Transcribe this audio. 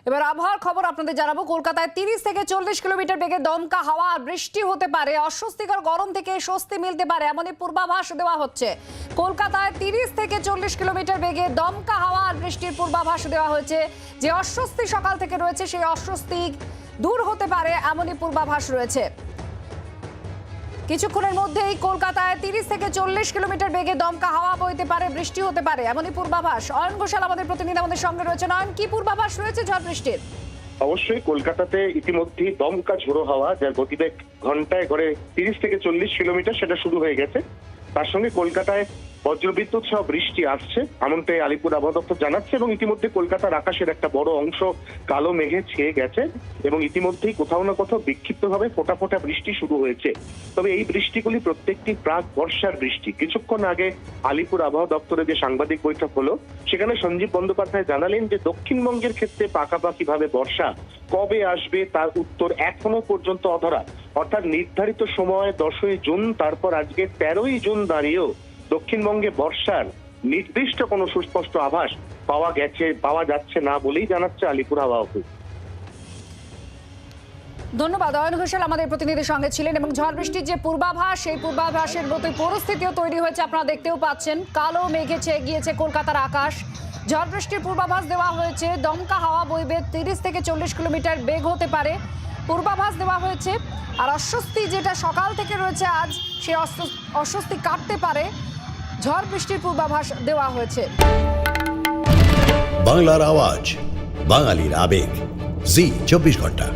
এবার আবহাওয়ার খবর আপনাদের জানাবো। কলকাতায় 30 থেকে 40 কিলোমিটার বেগে দমকা হাওয়া আর বৃষ্টি হতে পারে। অস্বস্তিকর গরম থেকে স্বস্তি মিলতে পারে এমনই পূর্বাভাস দেওয়া হচ্ছে। কলকাতায় 30 থেকে 40 কিলোমিটার বেগে দমকা হাওয়া আর বৃষ্টির পূর্বাভাস দেওয়া হয়েছে। যে অস্বস্তি সকাল থেকে রয়েছে সেই অস্বস্তি দূর হতে পারে এমনই পূর্বাভাস রয়েছে। কিছুক্ষণের মধ্যেই কলকাতায় 30 থেকে 40 কিলোমিটার বেগে দমকা হাওয়া বইতে পারে, বৃষ্টি হতে পারে এমনই পূর্বাভাস। অয়ন ঘোষাল আমাদের প্রতিনিধি আমাদের সঙ্গে রয়েছে। অয়ন, কি পূর্বাভাস রয়েছে ঝড় বৃষ্টির? অবশ্যই কলকাতাতে ইতিমধ্যেই দমকা ঝোড়ো হাওয়া, যার গতিবেগ ঘন্টায় গড়ে 30 থেকে 40 কিলোমিটার, সেটা শুরু হয়ে গেছে। তার সঙ্গে কলকাতায় বজ্রবিদ্যুৎ সহ বৃষ্টি আসছে এমনটাই আলিপুর আবহাওয়া দপ্তর জানাচ্ছে। এবং ইতিমধ্যে কলকাতার আকাশের একটা বড় অংশ কালো মেঘে ছেয়ে গেছে এবং ইতিমধ্যেই কোথাও না কোথাও বিক্ষিপ্তভাবে ফোঁটা ফোঁটা বৃষ্টি শুরু হয়েছে। তবে এই বৃষ্টিগুলি প্রত্যেকটি প্রাক বর্ষার বৃষ্টি। কিছুক্ষণ আগে আলিপুর আবহাওয়া দপ্তরে যে সাংবাদিক বৈঠক হলো, সেখানে সঞ্জীব বন্দ্যোপাধ্যায় জানালেন যে দক্ষিণবঙ্গের ক্ষেত্রে পাকাপাকি ভাবে বর্ষা কবে আসবে তার উত্তর এখনো পর্যন্ত অধরা। অর্থাৎ নির্ধারিত সময় 10ই জুন, তারপর আজকে 13ই জুন দাঁড়িয়েও দক্ষিণবঙ্গে বর্ষার নির্দিষ্ট কোনো সুস্পষ্ট আভাস পাওয়া যাচ্ছে না বলেই জানাচ্ছে আলিপুর আবহাওয়া অফিস। ধন্যবাদ। অয়ন ঘোষাল আমাদের প্রতিনিধির সঙ্গে ছিলেন। এবং ঝড় বৃষ্টির যে পূর্বাভাস, সেই পূর্বাভাসের মতোই পরিস্থিতিও তৈরি হয়েছে। আপনারা দেখতেও পাচ্ছেন, কালো মেঘে ছেয়ে গিয়েছে কলকাতার আকাশ। ঝড় বৃষ্টির পূর্বাভাস দেওয়া হয়েছে। দমকা হাওয়া বইবে, 30 থেকে 40 কিলোমিটার বেগ হতে পারে পূর্বাভাস দেওয়া হয়েছে। আর অস্বস্তি যেটা সকাল থেকে রয়েছে আজ, সেই অস্বস্তি কাটতে পারে ঝড় বৃষ্টির পূর্বাভাস দেওয়া হয়েছে। বাংলার আওয়াজ, বাঙালির আবেগ, জি 24 ঘন্টা।